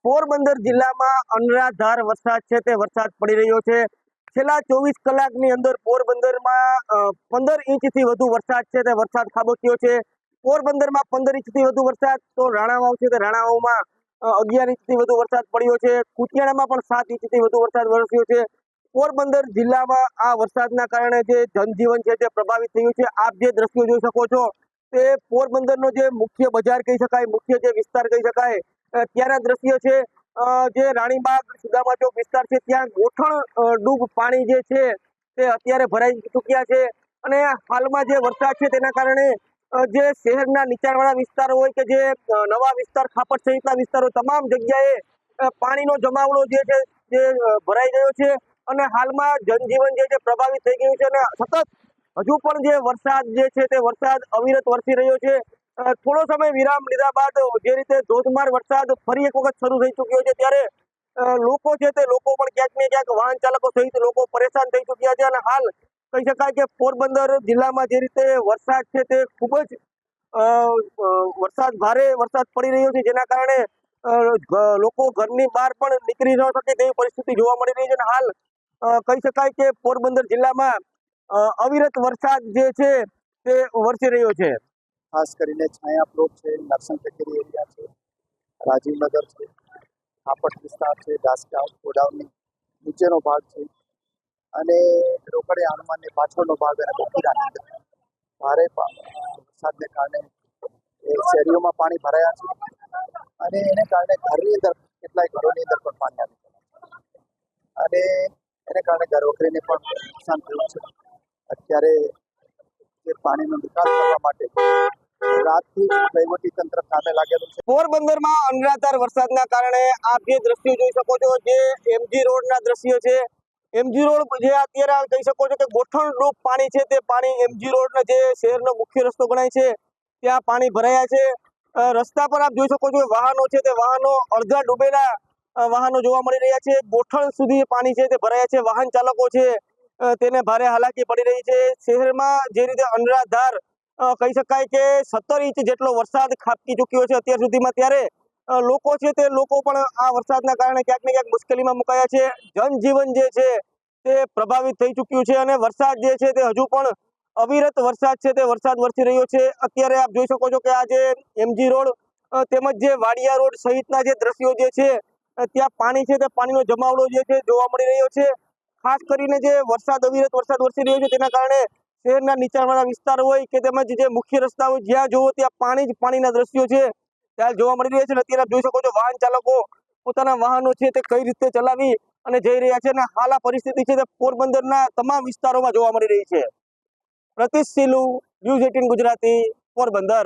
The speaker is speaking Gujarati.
પોરબંદર જિલ્લામાં અનરાધાર વરસાદ છે તે વરસાદ પડી રહ્યો છે। છેલ્લા 24 કલાકની અંદર પોરબંદરમાં 15 ઇંચથી વધુ વરસાદ છે તે વરસાદ ખાબક્યો છે। પોરબંદરમાં 15 ઇંચથી વધુ વરસાદ, તો રાણાવાવ છે તે રાણાવાવમાં 11 ઇંચથી વધુ વરસાદ પડ્યો છે। કુતિયાણામાં પણ 7 ઇંચથી વધુ વરસાદ વરસ્યો છે। પોરબંદર જિલ્લામાં આ વરસાદના કારણે જે જનજીવન છે તે પ્રભાવિત થયું છે। આપ જે દ્રશ્યો જોઈ શકો છો તે પોરબંદરનો જે મુખ્ય બજાર કહી શકાય, મુખ્ય જે વિસ્તાર કહી શકાય ત્યાંના દ્રશ્ય છે। જે રાણીબાગ સુદામા ચોક વિસ્તાર છે ત્યાં ગોઠણ ડૂબ પાણી જે છે તે અત્યારે ભરાઈ ચૂક્યા છે। અને હાલમાં જે વરસાદ છે તેના કારણે જે શહેરના નીચાણવાળા વિસ્તારો હોય કે જે નવા વિસ્તાર, ખાપટ સહિતના વિસ્તારો, તમામ જગ્યાએ પાણીનો જમાવડો જે છે જે ભરાઈ ગયો છે। અને હાલમાં જનજીવન જે છે પ્રભાવિત થઈ ગયું છે અને સતત હજુ પણ જે વરસાદ જે છે તે વરસાદ અવિરત વરસી રહ્યો છે। થોડો સમય વિરામ લીધા બાદ જે રીતે ધોધમાર વરસાદ ફરી એક વખત શરૂ થઈ ચૂક્યો છે, ત્યારે લોકો છે તે લોકો પણ ક્યાંક ને ક્યાંક વાહન ચાલકો સહિત લોકો પરેશાન થઈ ચૂક્યા છે। અને હાલ કહી શકાય કે પોરબંદર જિલ્લામાં જે રીતે વરસાદ છે તે ખૂબ જ ભારે વરસાદ પડી રહ્યો છે, જેના કારણે લોકો ઘરની બહાર પણ નીકળી ન શકે તેવી પરિસ્થિતિ જોવા મળી રહી છે। અને હાલ કહી શકાય કે પોરબંદર જિલ્લામાં અવિરત વરસાદ જે છે તે વરસી રહ્યો છે। ખાસ કરીને છાયા પ્લોટ છે, નરસંગ ટેકરી એરિયા છે, રાજીવનગર છે, ખાપટ વિસ્તાર છે, ઘાસચાળ ગોડાઉનની નીચેનો ભાગ છે અને રોકડે આણમાનની પાછળનો ભાગ અને બકીરાની અંદર ભારે વરસાદને કારણે એ શેરીઓમાં પાણી ભરાયા છે અને એને કારણે ઘરની અંદર કેટલાય ઘરોની અંદર પણ પાણી આવી ગયા છે અને એને કારણે ઘર વખરીને પણ નુકસાન થયું છે। અત્યારે જે પાણીનો નિકાલ કરવા માટે રાતથી વહીવટી તંત્ર કામે લાગેલું છે। પોરબંદરમાં અનરાધાર વરસાદના કારણે આપ જે દ્રશ્યો જોઈ શકો છો, જે એમજી રોડના દ્રશ્યો છે, એમજી રોડ જે અત્યારે કહી શકો છો કે ગોઠણરૂપ પાણી છે તે પાણી એમજી રોડના જે શહેરનો મુખ્ય રસ્તો ગણાય છે ત્યાં પાણી ભરાયા છે। રસ્તા પર આપ જોઈ શકો છો વાહનો છે તે વાહનો અડધા ડૂબેલા વાહનો જોવા મળી રહ્યા છે। ગોઠણ સુધી પાણી છે તે ભરાયા છે, વાહન ચાલકો છે તેને ભારે હાલાકી પડી રહી છે। શહેરમાં જે રીતે અનરાધાર કહી શકાય કે 17 ઇંચ જેટલો વરસાદ ખાબકી ચૂક્યો છે અત્યાર સુધીમાં, ત્યારે લોકો છે તે લોકો પણ આ વરસાદના કારણે ક્યાંક ને ક્યાંક મુશ્કેલીમાં મુકાયા છે। જનજીવન જે છે તે પ્રભાવિત થઈ ચૂક્યું છે અને વરસાદ જે છે તે હજુ પણ અવિરત વરસાદ છે તે વરસાદ વરસી રહ્યો છે। અત્યારે આપ જોઈ શકો છો કે આ જે એમજી રોડ તેમજ જે વાડિયા રોડ સહિતના જે દ્રશ્યો જે છે ત્યાં પાણી છે તે પાણીનો જમાવડો જે છે જોવા મળી રહ્યો છે। ખાસ કરીને જે અવિરત વરસાદ વરસી રહ્યો છે તેના કારણે શહેરના નીચાણવાળા વિસ્તાર હોય કે તેમજ જે મુખ્ય રસ્તા હોય જ્યાં જોવો ત્યાં પાણી જ પાણીના દ્રશ્યો છે ત્યાં જોવા મળી રહ્યા છે। અત્યારે આપ જોઈ શકો છો વાહન ચાલકો પોતાના વાહનો છે તે કઈ રીતે ચલાવી અને જઈ રહ્યા છે અને હાલ આ પરિસ્થિતિ છે તે પોરબંદરના તમામ વિસ્તારોમાં જોવા મળી રહી છે। પ્રતિશ સિલુ, ન્યૂઝ 18 ગુજરાતી, પોરબંદર।